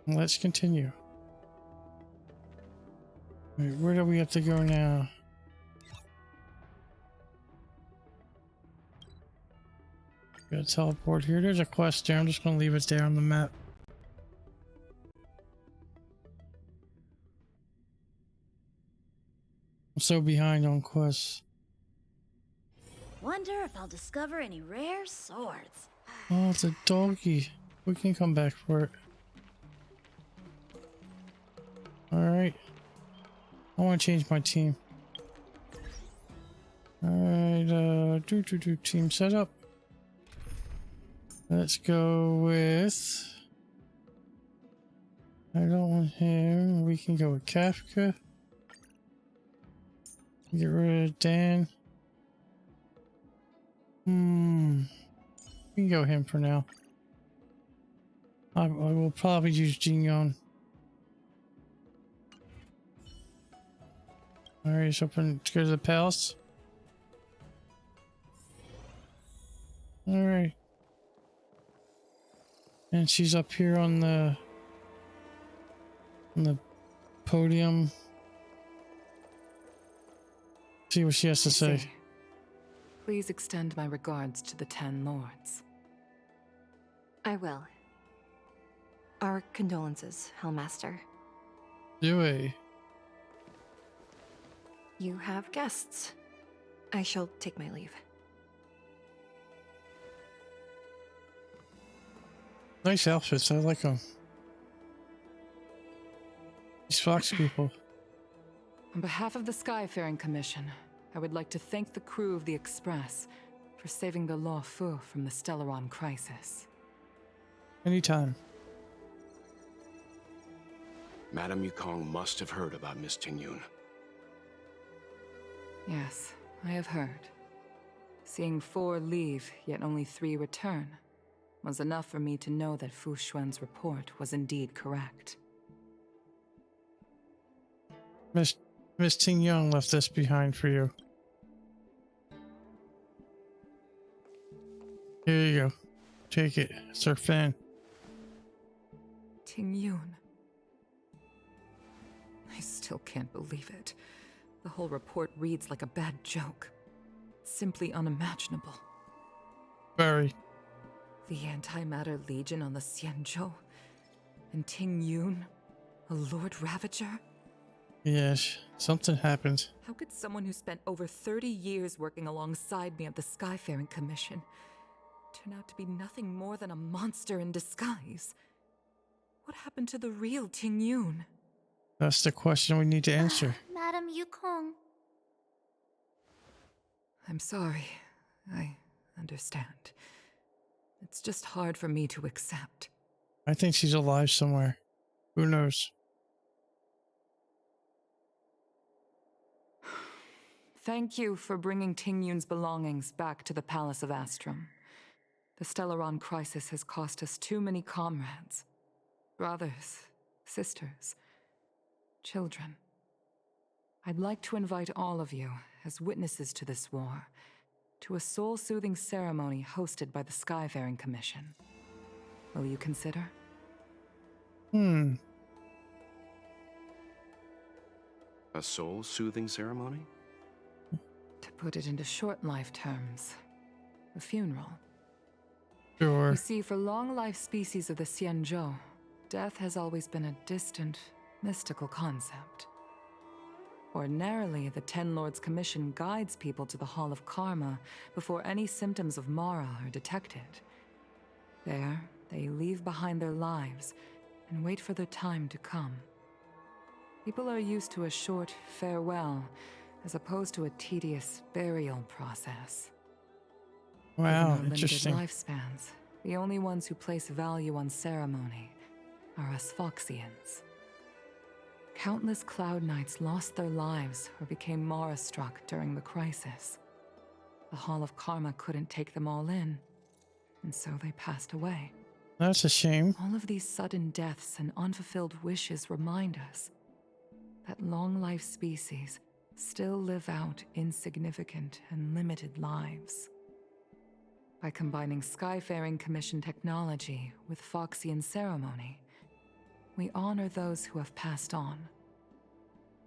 Let's continue. Wait, where do we have to go now? Gotta teleport here. There's a quest there. I'm just gonna leave it there on the map. I'm so behind on quests. Wonder if I'll discover any rare swords. Oh, it's a doggy. We can come back for it. Alright. I want to change my team. Alright, team setup. Let's go with... I don't want him. We can go with Kafka. Get rid of Dan. We can go him for now. I will probably use Tingyun. Alright, so let's go to the palace. Alright. And she's up here on the podium. See what she has to say. Please extend my regards to the 10 lords. I will. Our condolences, Hellmaster. Yui. You have guests. I shall take my leave. Nice outfits, I like them. These fox people. On behalf of the Skyfaring Commission, I would like to thank the crew of the Express for saving the Law Fu from the Stellaron crisis. Anytime. Madame Yukong must have heard about Miss Tingyun. Yes, I have heard. Seeing 4 leave, yet only 3 return, was enough for me to know that Fu Xuan's report was indeed correct. Miss Tingyun left this behind for you. Here you go. Take it. It's our fan. Tingyun. I still can't believe it. The whole report reads like a bad joke. It's simply unimaginable. Very. The Antimatter Legion on the Xianzhou, and Tingyun, a Lord Ravager? Yes, something happened. How could someone who spent over 30 years working alongside me at the Skyfaring Commission turn out to be nothing more than a monster in disguise? What happened to the real Tingyun? That's the question we need to answer. Madame Yukong. I'm sorry. I understand. It's just hard for me to accept. I think she's alive somewhere. Who knows? Thank you for bringing Tingyun's belongings back to the Palace of Astrum. The Stellaron crisis has cost us too many comrades. Brothers, sisters, children. I'd like to invite all of you, as witnesses to this war, to a soul-soothing ceremony hosted by the Skyfaring Commission. Will you consider? A soul-soothing ceremony? To put it into short life terms, a funeral. Sure. You see, for long-life species of the Xianzhou, death has always been a distant, mystical concept. Ordinarily, the Ten Lords Commission guides people to the Hall of Karma before any symptoms of Mara are detected. There, they leave behind their lives and wait for their time to come. People are used to a short farewell as opposed to a tedious burial process. Wow, Given our interesting. limited lifespans, the only ones who place value on ceremony are us Foxians. Countless Cloud Knights lost their lives or became Mara-struck during the crisis. The Hall of Karma couldn't take them all in, and so they passed away. That's a shame. All of these sudden deaths and unfulfilled wishes remind us that long-life species still live out insignificant and limited lives. By combining Skyfaring Commission technology with Foxian ceremony, We honor those who have passed on.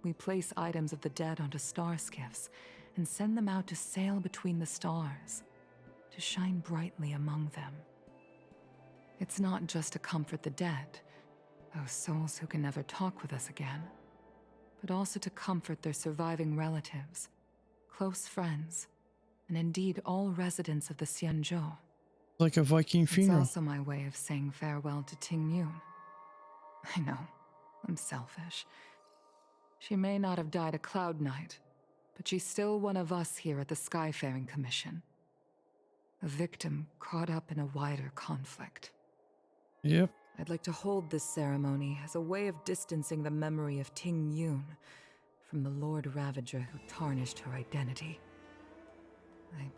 We place items of the dead onto star skiffs and send them out to sail between the stars, to shine brightly among them. It's not just to comfort the dead, those souls who can never talk with us again, but also to comfort their surviving relatives, close friends, and indeed all residents of the Xianzhou. Like a Viking funeral. It's also my way of saying farewell to Tingyun. I know, I'm selfish. She may not have died a Cloud Knight, but she's still one of us here at the Skyfaring Commission. A victim caught up in a wider conflict. Yep. I'd like to hold this ceremony as a way of distancing the memory of Tingyun from the Lord Ravager who tarnished her identity. I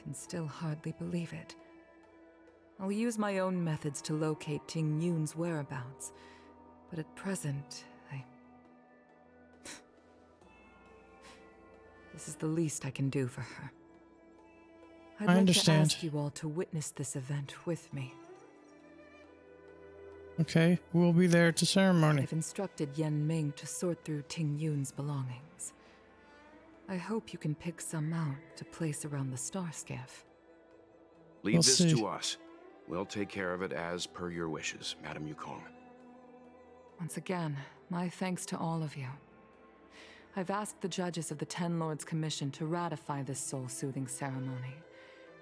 can still hardly believe it. I'll use my own methods to locate Tingyun's whereabouts, but at present, This is the least I can do for her. I'd like understand. to ask you all to witness this event with me. Okay, we'll be there at the ceremony. I've instructed Yan Ming to sort through Tingyun's belongings. I hope you can pick some out to place around the star skiff. Leave We'll this see. to us. We'll take care of it as per your wishes, Madam Yukong. Once again, my thanks to all of you. I've asked the judges of the Ten Lords Commission to ratify this soul-soothing ceremony,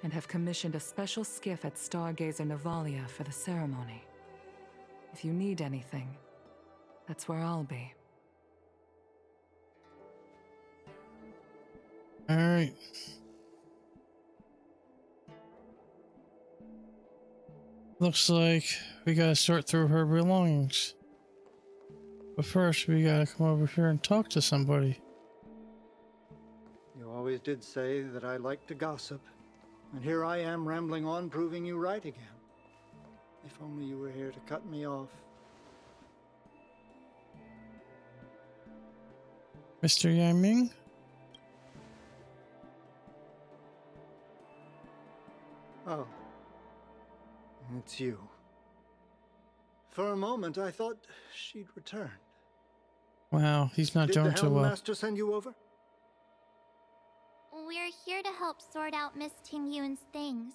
and have commissioned a special skiff at Stargazer Navalia for the ceremony. If you need anything, that's where I'll be. All right. Looks like we gotta sort through her belongings. But first, we gotta come over here and talk to somebody. You always did say that I like to gossip. And here I am rambling on, proving you right again. If only you were here to cut me off. Mr. Yan Ming? Oh. It's you. For a moment, I thought she'd returned. Wow, he's not Did doing the too well. Helmmaster send you over? We're here to help sort out Miss Tingyun's things.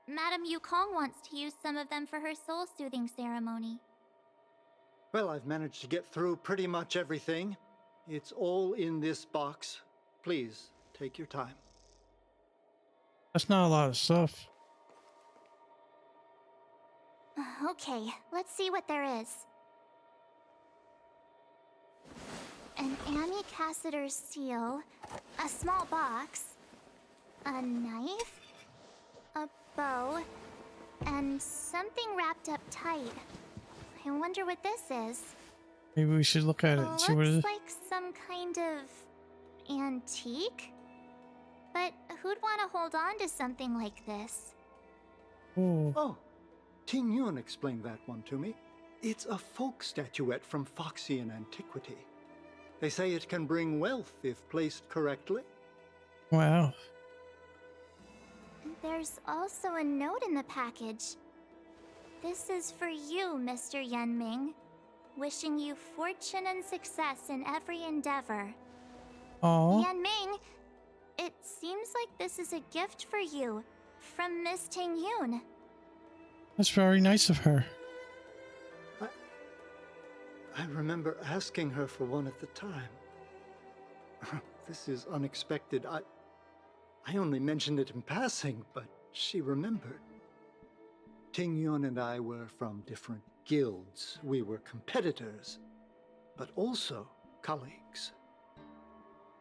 Madam Yukong wants to use some of them for her soul-soothing ceremony. Well, I've managed to get through pretty much everything. It's all in this box. Please, take your time. That's not a lot of stuff. Okay, let's see what there is. An Ami Cassider's seal, a small box, a knife, a bow, and something wrapped up tight. I wonder what this is. Maybe we should look at it and see what it is. Looks like some kind of antique? But who'd want to hold on to something like this? Oh, Oh, Tingyun explained that one to me. It's a folk statuette from Foxian antiquity. They say it can bring wealth if placed correctly. wow. There's also a note in the package. This is for you, Mr. Yan Ming. Wishing you fortune and success in every endeavor. Oh, Yan Ming, it seems like this is a gift for you from Miss Tingyun. that's very nice of her. I remember asking her for one at the time. This is unexpected. I only mentioned it in passing, but she remembered. Tingyun and I were from different guilds. We were competitors, but also colleagues.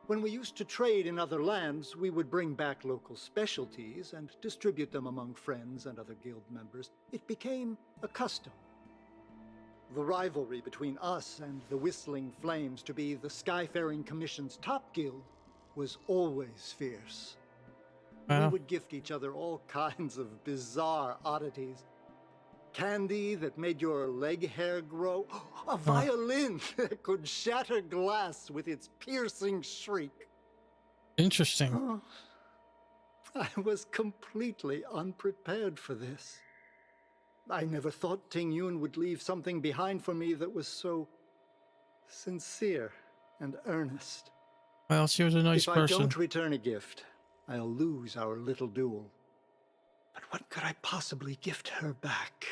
When we used to trade in other lands, we would bring back local specialties and distribute them among friends and other guild members. It became a custom. The rivalry between us and the Whistling Flames to be the Skyfaring Commission's top guild was always fierce. Wow. We would gift each other all kinds of bizarre oddities. Candy that made your leg hair grow. A violin that could shatter glass with its piercing shriek. Interesting. Oh, I was completely unprepared for this. I never thought Tingyun would leave something behind for me that was so sincere and earnest. Well, she was a nice If I person. don't return a gift, I'll lose our little duel. But what could I possibly gift her back?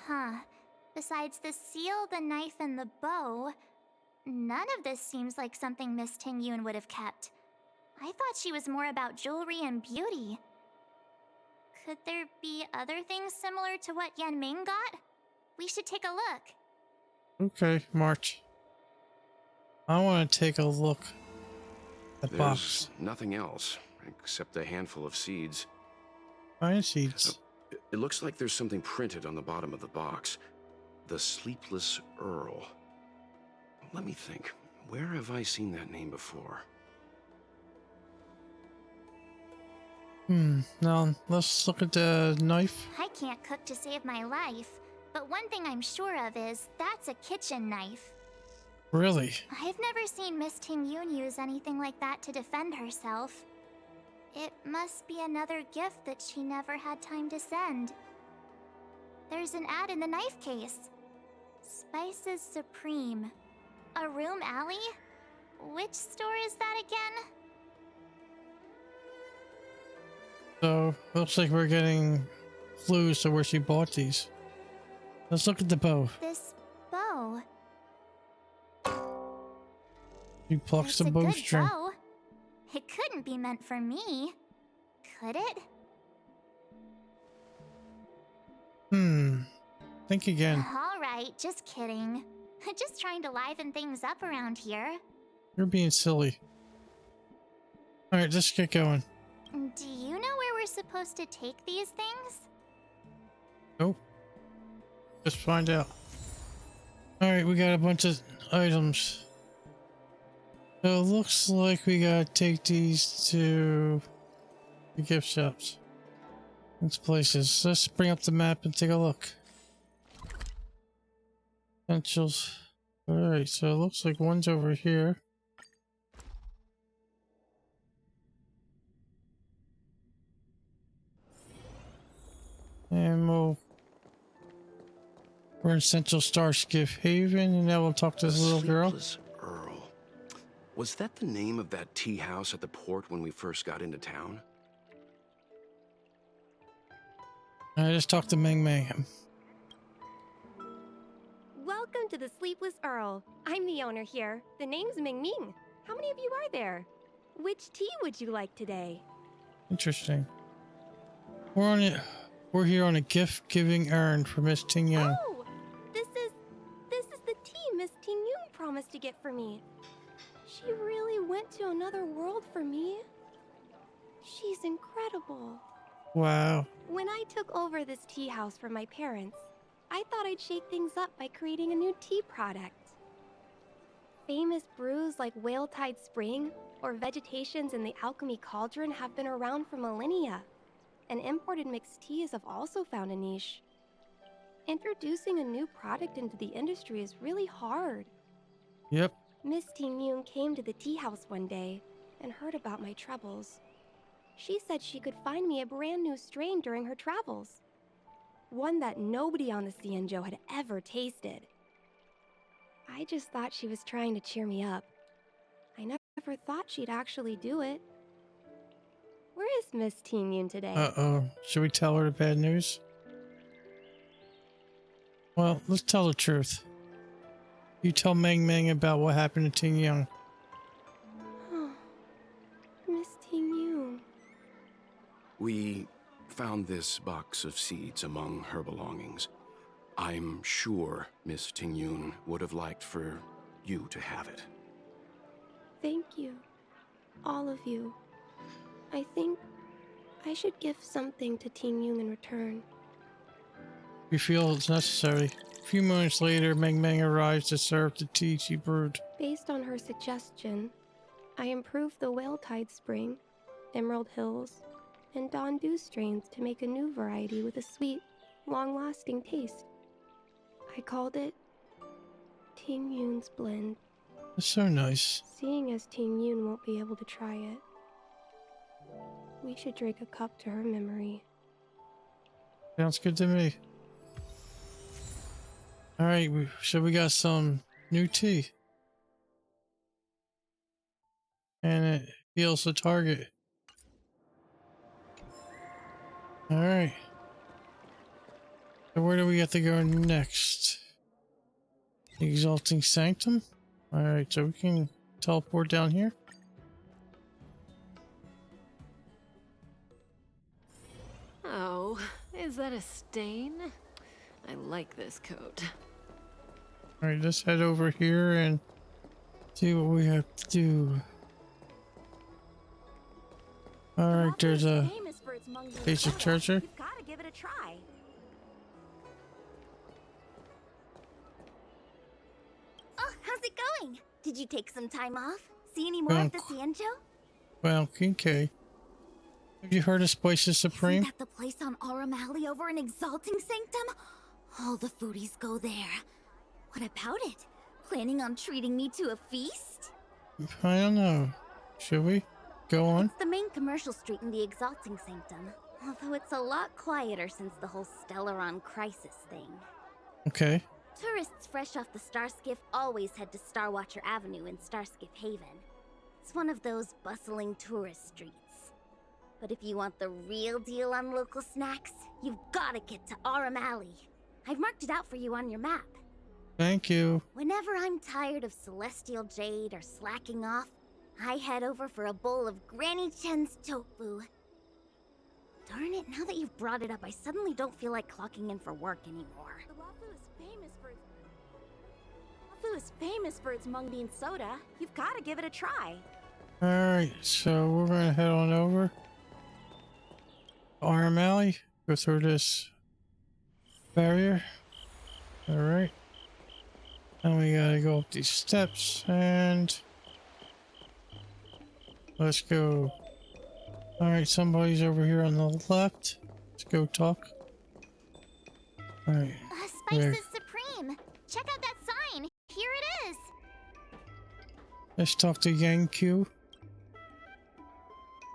Huh. Besides the seal, the knife, and the bow, none of this seems like something Miss Tingyun would have kept. I thought she was more about jewelry and beauty. Could there be other things similar to what Yan Ming got? We should take a look. Okay, March. I want to take a look at the box. There's nothing else except a handful of seeds. Iron seeds. It looks like there's something printed on the bottom of the box. The Sleepless Earl. Let me think. Where have I seen that name before? Now let's look at the knife. I can't cook to save my life, but one thing I'm sure of is that's a kitchen knife. Really? I've never seen Miss Tingyun use anything like that to defend herself. It must be another gift that she never had time to send. There's an ad in the knife case. Spices Supreme. A room alley? Which store is that again? So, looks like we're getting clues to where she bought these. Let's look at the bow. This bow. She plucks It's the a good bowstring. bow. It couldn't be meant for me, could it? Think again. All right, just kidding. Just trying to liven things up around here. You're being silly. Alright, let's get going. Do you know where we're supposed to take these things? Nope. Let's find out. Alright, we got a bunch of items. So it looks like we gotta take these to the gift shops. These places. Let's bring up the map and take a look. Essentials. Alright, so it looks like one's over here. And we're in Central Starskiff Haven, and now we'll talk to this little girl. Sleepless Earl. Was that the name of that tea house at the port when we first got into town? I just talked to Meng Meng. Welcome to the Sleepless Earl. I'm the owner here. The name's Ming Ming. How many of you are there? Which tea would you like today? Interesting. We're here on a gift-giving errand for Miss Tingyun. Oh, this is the tea Miss Tingyun promised to get for me. She really went to another world for me. She's incredible. Wow. When I took over this tea house from my parents, I thought I'd shake things up by creating a new tea product. Famous brews like Whale Tide Spring or Vegetations in the Alchemy Cauldron have been around for millennia, and imported mixed teas have also found a niche. Introducing a new product into the industry is really hard. Yep. Miss Tingyun came to the tea house one day and heard about my troubles. She said she could find me a brand new strain during her travels. One that nobody on the Xianzhou had ever tasted. I just thought she was trying to cheer me up. I never thought she'd actually do it. Where is Miss Tingyun today? Uh-oh. Should we tell her the bad news? Well, let's tell the truth. You tell Meng Meng about what happened to Tingyun. Miss Tingyun. We found this box of seeds among her belongings. I'm sure Miss Tingyun would have liked for you to have it. Thank you. All of you. I think I should give something to Tingyun in return. You feel it's necessary. A few moments later, Meng Meng arrives to serve the tea she brewed. Based on her suggestion, I improved the Whale Tide Spring, Emerald Hills, and Dawn Dew strains to make a new variety with a sweet, long-lasting taste. I called it Tingyun's Blend, It's so nice. seeing as Tingyun won't be able to try it. We should drink a cup to her memory. Sounds good to me. All right, so we got some new tea. And it heals the target. All right. So where do we have to go next? The Exalting Sanctum? All right, so we can teleport down here. Oh, is that a stain? I like this coat. All right, let's head over here and see what we have to do. All right, there's a piece of treasure. You've gotta give it a try. Oh, how's it going? Did you take some time off? See any more of the Xianzhou? Well, King K. Have you heard of Spices Supreme? Isn't that the place on Aurum Alley over in Exalting Sanctum? All the foodies go there. What about it? Planning on treating me to a feast? I don't know. Should we? Go on. It's the main commercial street in the Exalting Sanctum. Although it's a lot quieter since the whole Stellaron crisis thing. Okay. Tourists fresh off the Starskiff always head to Starwatcher Avenue in Starskiff Haven. It's one of those bustling tourist streets. But if you want the real deal on local snacks, you've gotta get to Aurum Alley. I've marked it out for you on your map. Thank you. Whenever I'm tired of Celestial Jade or slacking off, I head over for a bowl of Granny Chen's tofu. Darn it, now that you've brought it up, I suddenly don't feel like clocking in for work anymore. The Wafu is famous for its mung bean soda. You've gotta give it a try. Alright, so we're gonna head on over. Aurum Alley. Go through this barrier. Alright. And we gotta go up these steps and let's go. Alright, somebody's over here on the left. Let's go talk. Alright. Spices Supreme. Check out that sign. Here it is. Let's talk to Yang Q.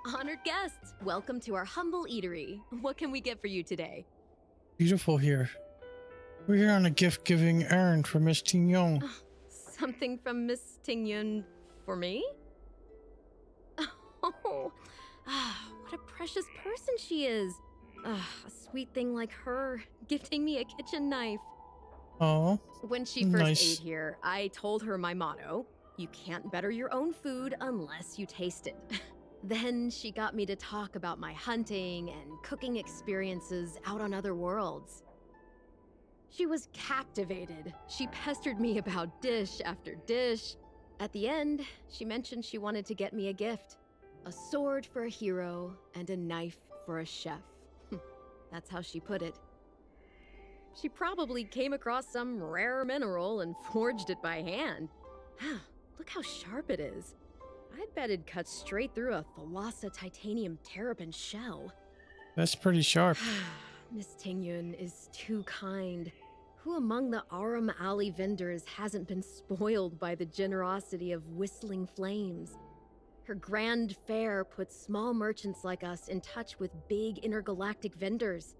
Honored guests, welcome to our humble eatery. What can we get for you today? Beautiful here. We're here on a gift-giving errand for Miss Tingyun. Something from Miss Tingyun for me? Oh, what a precious person she is. A sweet thing like her, gifting me a kitchen knife. Oh, when she first nice. ate here, I told her my motto, you can't better your own food unless you taste it. Then she got me to talk about my hunting and cooking experiences out on other worlds. She was captivated. She pestered me about dish after dish. At the end, she mentioned she wanted to get me a gift. A sword for a hero and a knife for a chef. That's how she put it. She probably came across some rare mineral and forged it by hand. Look how sharp it is. I'd bet it'd cut straight through a Thalassa titanium terrapin shell. That's pretty sharp. Miss Tingyun is too kind. Who among the Aurum Alley vendors hasn't been spoiled by the generosity of whistling flames? Her grand fare puts small merchants like us in touch with big intergalactic vendors.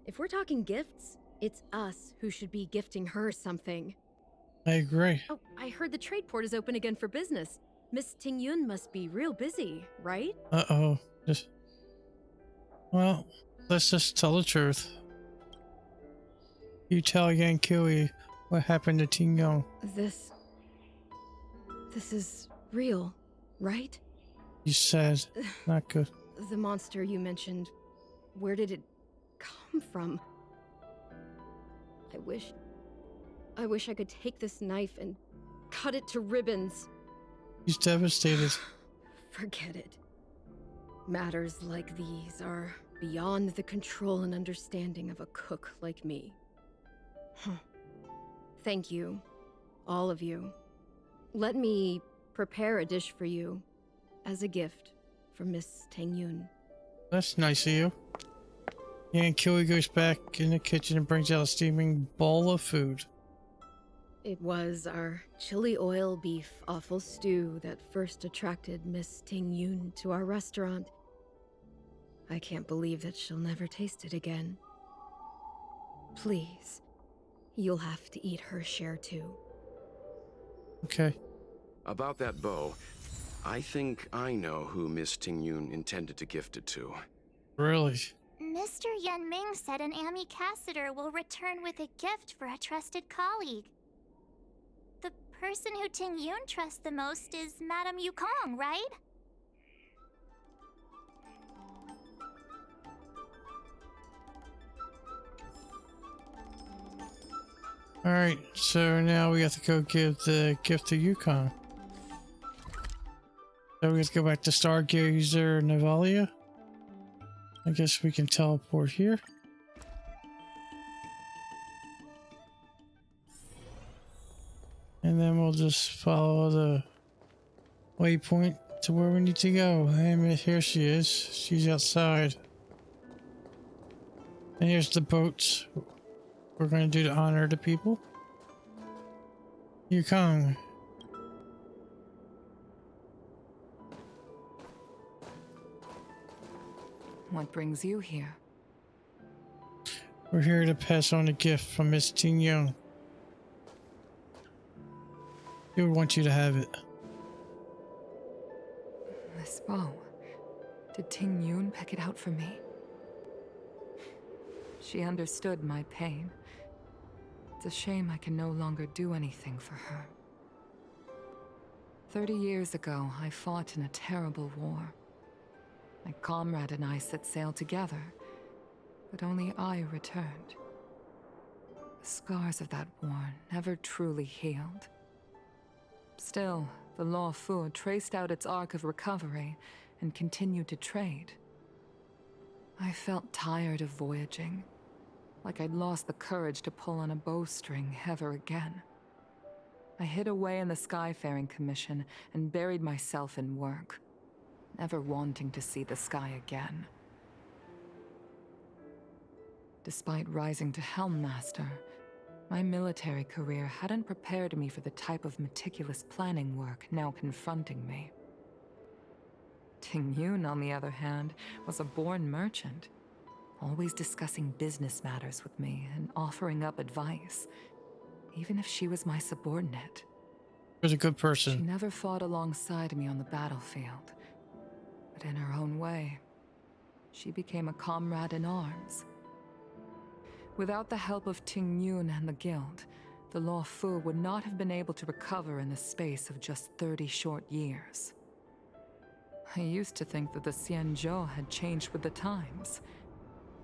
If we're talking gifts, it's us who should be gifting her something. I agree. Oh, I heard the trade port is open again for business. Miss Tingyun must be real busy, right? Uh-oh. Well, let's just tell the truth. You tell Yang Kui what happened to Tingyun. This is real, right? You said not good. The monster you mentioned, where did it come from? I wish I could take this knife and cut it to ribbons. He's devastated. Forget it. Matters like these are beyond the control and understanding of a cook like me. Thank you, all of you. Let me prepare a dish for you as a gift from Miss Tingyun. That's nice of you. And Kiwi goes back in the kitchen and brings out a steaming bowl of food. It was our chili oil beef offal stew that first attracted Miss Tingyun to our restaurant. I can't believe that she'll never taste it again. Please, you'll have to eat her share too. Okay. About that bow, I think I know who Miss Tingyun intended to gift it to. Really? Mr. Yanming said an ambassador will return with a gift for a trusted colleague. The person who Tingyun trusts the most is Madame Yukong, right? Alright, so now we have to go give the gift to Yukon. So we have to go back to Stargazer Navalia. I guess we can teleport here. And then we'll just follow the waypoint to where we need to go. And here she is. She's outside. And here's the boats we're going to do to honor the people. Yukong. What brings you here? We're here to pass on a gift from Miss Tingyun. She would want you to have it. This bow. Did Tingyun pick it out for me? She understood my pain. It's a shame I can no longer do anything for her. 30 years ago, I fought in a terrible war. My comrade and I set sail together, but only I returned. The scars of that war never truly healed. Still, the Law Fu traced out its arc of recovery and continued to trade. I felt tired of voyaging, like I'd lost the courage to pull on a bowstring ever again. I hid away in the Skyfaring Commission and buried myself in work, never wanting to see the sky again. Despite rising to Helm Master, my military career hadn't prepared me for the type of meticulous planning work now confronting me. Tingyun, on the other hand, was a born merchant, always discussing business matters with me and offering up advice, even if she was my subordinate. She was a good person. She never fought alongside me on the battlefield, but in her own way, she became a comrade in arms. Without the help of Tingyun and the Guild, the Law Fu would not have been able to recover in the space of just 30 short years. I used to think that the Xianzhou had changed with the times.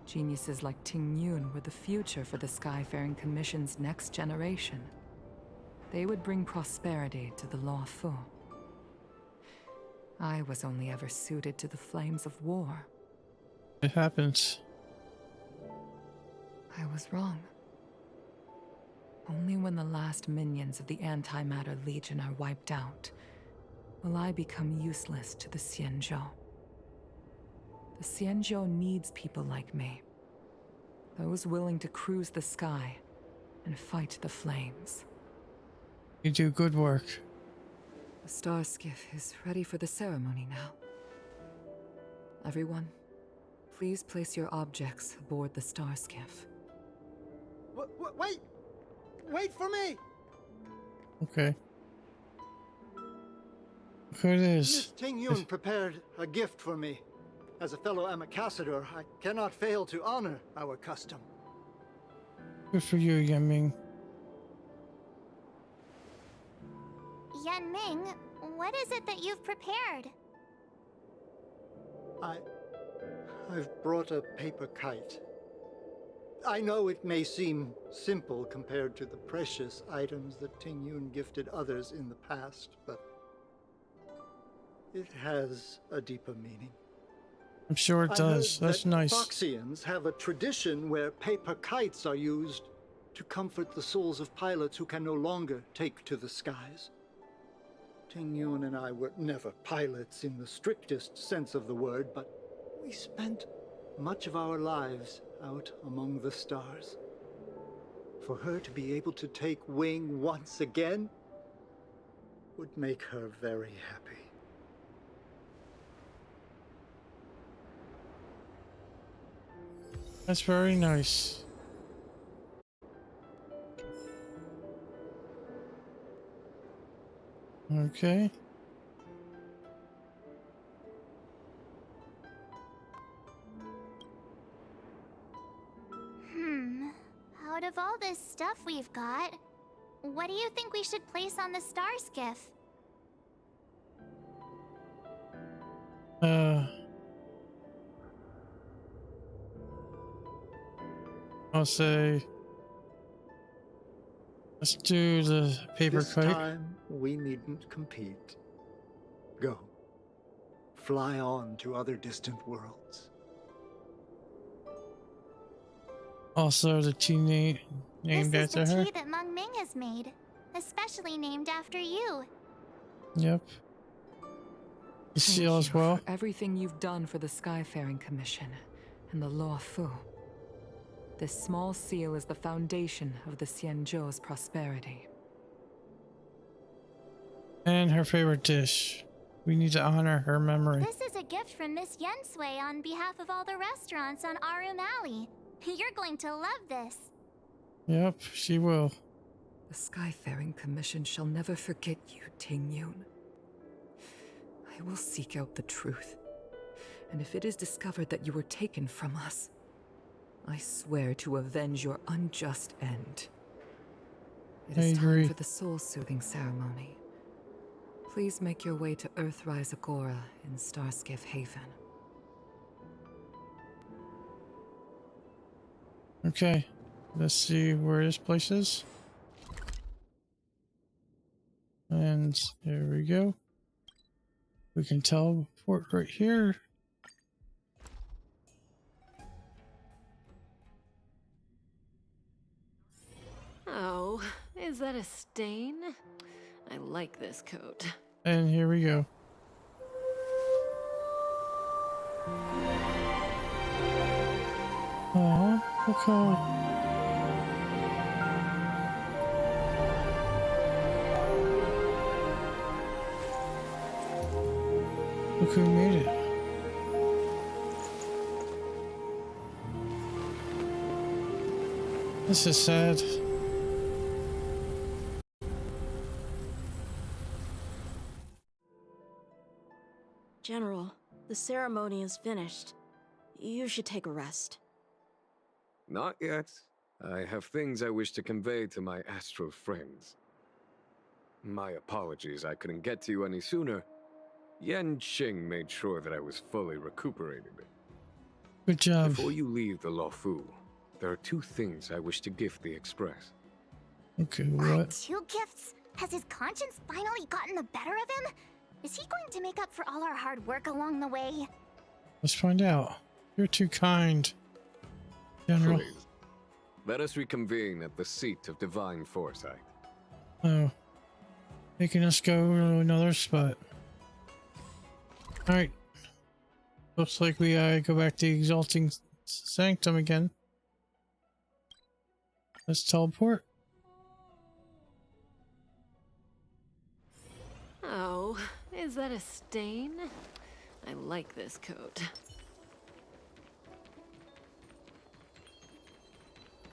Geniuses like Tingyun were the future for the Skyfaring Commission's next generation. They would bring prosperity to the Law Fu. I was only ever suited to the flames of war. It happens. I was wrong. Only when the last minions of the Antimatter Legion are wiped out will I become useless to the Xianzhou. The Xianzhou needs people like me. Those willing to cruise the sky and fight the flames. You do good work. The star skiff is ready for the ceremony now. Everyone, please place your objects aboard the star skiff. Wait! Wait for me! Okay. Look who it Miss is. Tingyun prepared a gift for me. As a fellow ambassador, I cannot fail to honor our custom. Good for you, Yanming. Yanming, what is it that you've prepared? I've brought a paper kite. I know it may seem simple compared to the precious items that Tingyun gifted others in the past, but it has a deeper meaning. I'm sure it does. That's nice. Foxians have a tradition where paper kites are used to comfort the souls of pilots who can no longer take to the skies. Tingyun and I were never pilots in the strictest sense of the word, but we spent much of our lives out among the stars. For her to be able to take wing once again would make her very happy. That's very nice. Okay. Out of all this stuff we've got, what do you think we should place on the star skiff? I'll say, let's do the paper This kite. time, we needn't compete. Go. Fly on to other distant worlds. Also, the tea named This is after the her. tea that Meng Ming has made, especially named after you. Yep. The seal as well. For everything you've done for the Skyfaring Commission and the Law Fu. This small seal is the foundation of the Xianzhou's prosperity. And her favorite dish. We need to honor her memory. This is a gift from Miss Yensui on behalf of all the restaurants on Arum Alley. You're going to love this. Yep, she will. The Skyfaring Commission shall never forget you, Tingyun. I will seek out the truth. And if it is discovered that you were taken from us, I swear to avenge your unjust end. It is agree. time for the soul-soothing ceremony. Please make your way to Earthrise Agora in Starskiff Haven. Okay, let's see where this place is. And there we go. We can teleport right here. Oh, is that a stain? I like this coat. And here we go. Aw, look how... Look who made it. This is sad. General, the ceremony is finished. You should take a rest. Not yet. I have things I wish to convey to my astral friends. My apologies I couldn't get to you any sooner. Yan Qing made sure that I was fully recuperated. Good job. Before you leave the Luofu, there are two things I wish to gift the Express. Okay, what? 2 gifts? Has his conscience finally gotten the better of him? Is he going to make up for all our hard work along the way? Let's find out. You're too kind, General. Please, let us reconvene at the seat of divine foresight. Oh. Making us go to another spot. Alright. Looks like we gotta go back to the Exalting Sanctum again. Let's teleport. Oh, is that a stain? I like this coat.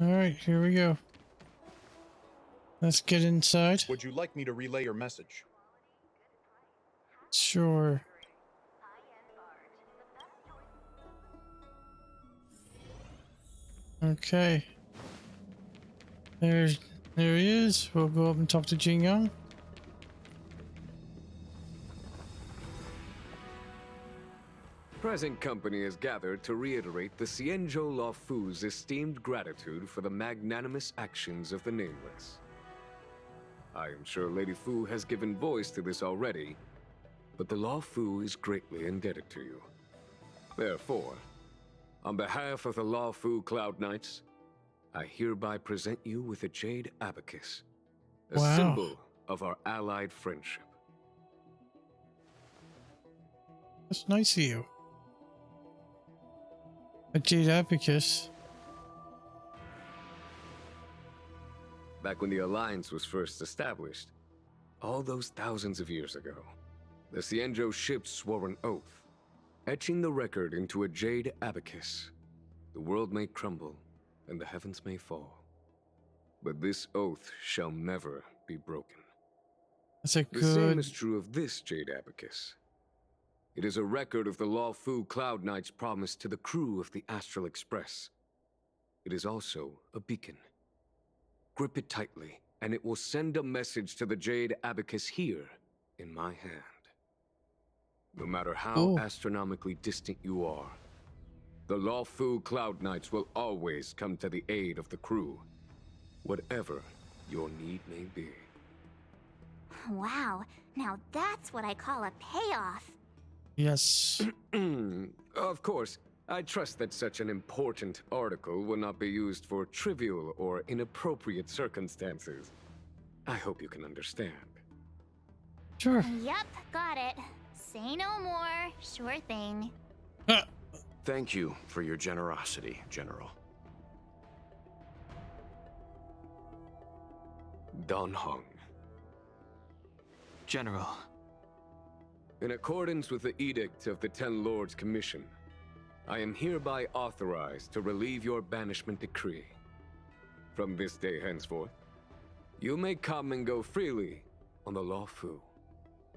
Alright, here we go. Let's get inside. Would you like me to relay your message? Sure. Okay. There he is. We'll go up and talk to Tingyun. Present company is gathered to reiterate the Xianzhou Luofu's esteemed gratitude for the magnanimous actions of the Nameless. I am sure Lady Fu has given voice to this already, but the Luofu is greatly indebted to you. Therefore, on behalf of the Luofu Cloud Knights, I hereby present you with a jade abacus, a Wow. symbol of our allied friendship. That's nice of you. A jade abacus. Back when the Alliance was first established, all those thousands of years ago, the Xianzhou ships swore an oath, etching the record into a jade abacus. The world may crumble, and the heavens may fall. But this oath shall never be broken. That's a The same good... is true of this Jade Abacus. It is a record of the Luofu Cloud Knight's promise to the crew of the Astral Express. It is also a beacon. Grip it tightly, and it will send a message to the Jade Abacus here, in my hand. No matter how astronomically distant you are, the Luofu Cloud Knights will always come to the aid of the crew, whatever your need may be. Wow, now that's what I call a payoff. Yes. Of course, I trust that such an important article will not be used for trivial or inappropriate circumstances. I hope you can understand. Sure. Yep, got it. Say no more. Sure thing. Thank you for your generosity, General. Dan Heng. General. In accordance with the edict of the Ten Lords Commission, I am hereby authorized to relieve your banishment decree. From this day henceforth, you may come and go freely on the Luofu.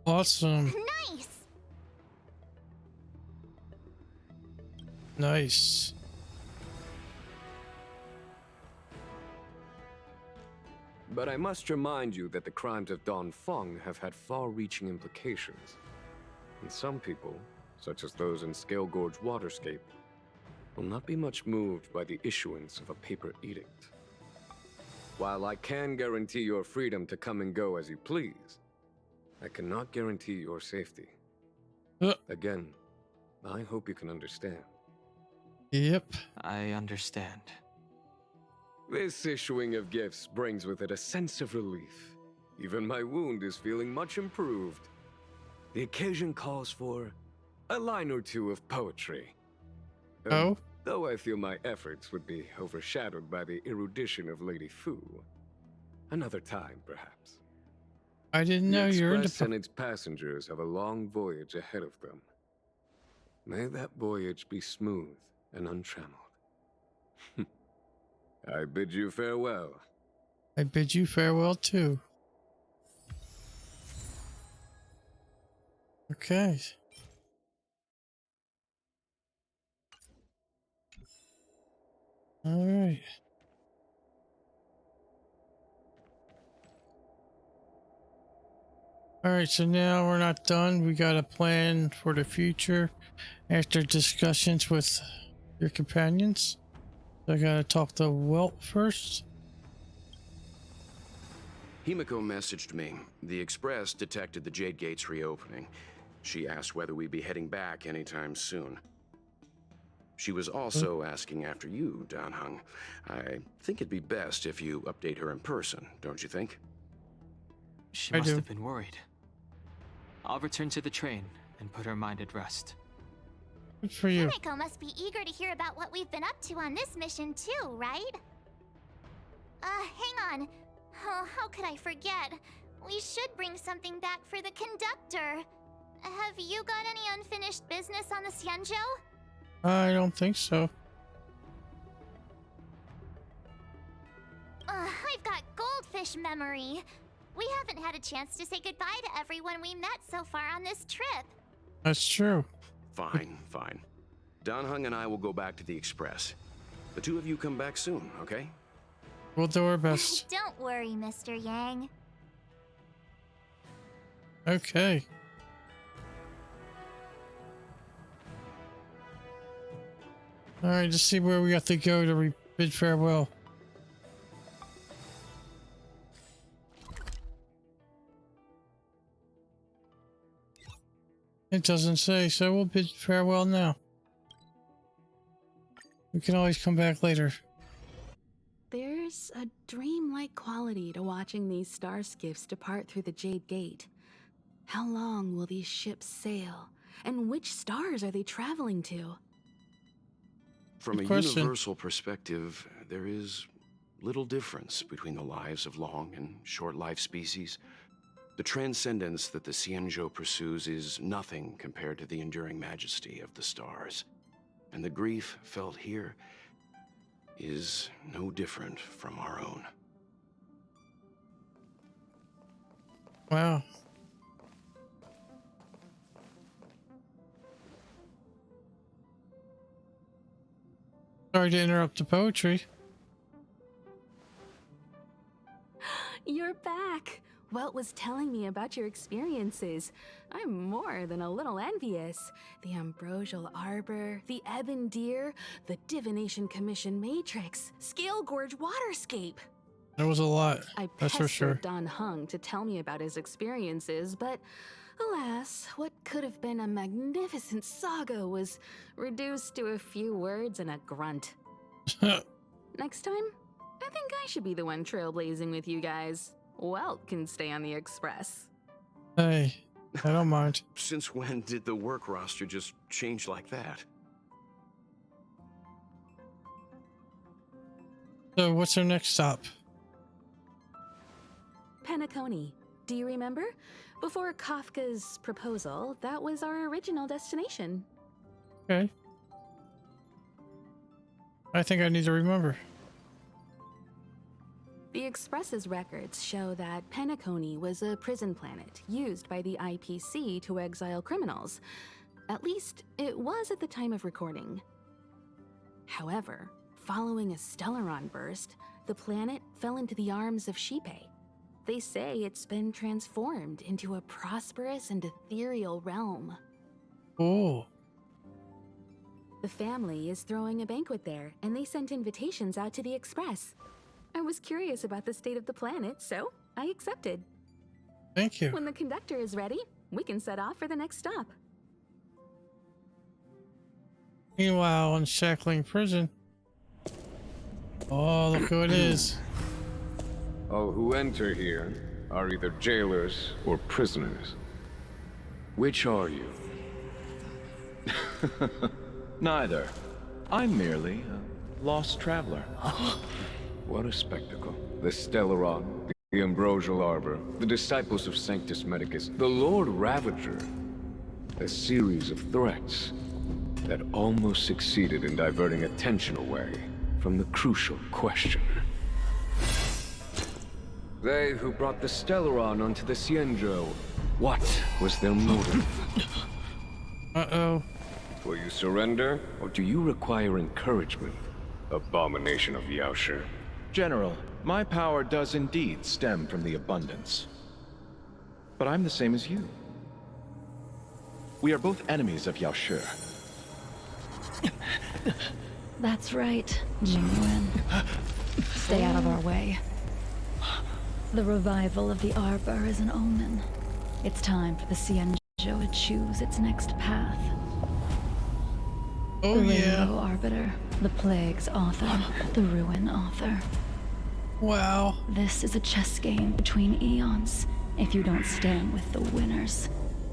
Awesome. Nice! Nice. But I must remind you that the crimes of Don Feng have had far-reaching implications. And some people, such as those in Scale Gorge Waterscape, will not be much moved by the issuance of a paper edict. While I can guarantee your freedom to come and go as you please, I cannot guarantee your safety. Again, I hope you can understand. Yep. I understand. This issuing of gifts brings with it a sense of relief. Even my wound is feeling much improved. The occasion calls for a line or two of poetry. Though I feel my efforts would be overshadowed by the erudition of Lady Fu. Another time, perhaps. I didn't know you were into... The Express and its passengers have a long voyage ahead of them. May that voyage be smooth and untrammeled. I bid you farewell. I bid you farewell too. Okay. All right. All right, so now we're not done. We got a plan for the future after discussions with your companions. I gotta talk to Welt first. Himiko messaged me. The Express detected the Jade Gates reopening. She asked whether we'd be heading back anytime soon. She was also asking after you, Dan Heng. I think it'd be best if you update her in person, don't you think? She must have been worried. I'll return to the train and put her mind at rest. Good for you. Himiko must be eager to hear about what we've been up to on this mission too, right? Hang on. Oh, how could I forget? We should bring something back for the conductor. Have you got any unfinished business on the Xianzhou? I don't think so. I've got goldfish memory. We haven't had a chance to say goodbye to everyone we met so far on this trip. That's true. Fine, fine. Dan Heng and I will go back to the Express. The two of you come back soon, okay? We'll do our best. Don't worry, Mr. Yang. Okay. All right, let's see where we have to go to bid farewell. It doesn't say, so we'll bid farewell now. We can always come back later. There's a dreamlike quality to watching these star skiffs depart through the Jade Gate. How long will these ships sail? And which stars are they traveling to? From a universal perspective, there is little difference between the lives of long and short-lived species. The transcendence that the Xianzhou pursues is nothing compared to the enduring majesty of the stars. And the grief felt here is no different from our own. Wow. Sorry to interrupt the poetry. You're back. Welt was telling me about your experiences. I'm more than a little envious. The Ambrosial Arbor, the Ebon Deer, the Divination Commission Matrix, Scale Gorge Waterscape. There was a lot, I that's for sure. pestered Don Hung to tell me about his experiences, but alas, what could have been a magnificent saga was reduced to a few words and a grunt. Next time, I think I should be the one trailblazing with you guys. Welt can stay on the Express. Hey, I don't mind. Since when did the work roster just change like that? So what's our next stop? Penacony. Do you remember? Before Kafka's proposal, that was our original destination. Okay. I think I need to remember. The Express's records show that Penacony was a prison planet used by the IPC to exile criminals. At least, it was at the time of recording. However, following a Stellaron burst, the planet fell into the arms of Xipe. They say it's been transformed into a prosperous and ethereal realm. Oh. The family is throwing a banquet there, and they sent invitations out to the Express. I was curious about the state of the planet, so I accepted. Thank you. When the conductor is ready, we can set off for the next stop. Meanwhile, in Shackling Prison. Oh, look who it is. All who enter here are either jailers or prisoners. Which are you? Neither. I'm merely a lost traveler. What a spectacle. The Stellaron, the Ambrosial Arbor, the Disciples of Sanctus Medicus, the Lord Ravager. A series of threats that almost succeeded in diverting attention away from the crucial question. They who brought the Stellaron onto the Xianzhou, what was their motive? Uh-oh. Will you surrender, or do you require encouragement? Abomination of Yaoshi. General, my power does indeed stem from the abundance. But I'm the same as you. We are both enemies of Yaoshi. That's right, Tingyun. Stay out of our way. The revival of the Arbor is an omen. It's time for the Xianzhou to choose its next path. Oh, the yeah. Rainbow Arbiter, the Plague's author, the Ruin author. Wow. This is a chess game between eons. If you don't stand with the winners,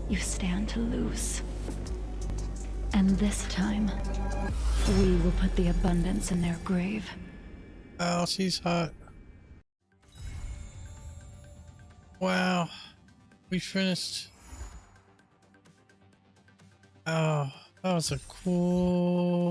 you stand to lose. And this time, we will put the abundance in their grave. Oh, she's hot. Wow. We finished. Oh, that was a cool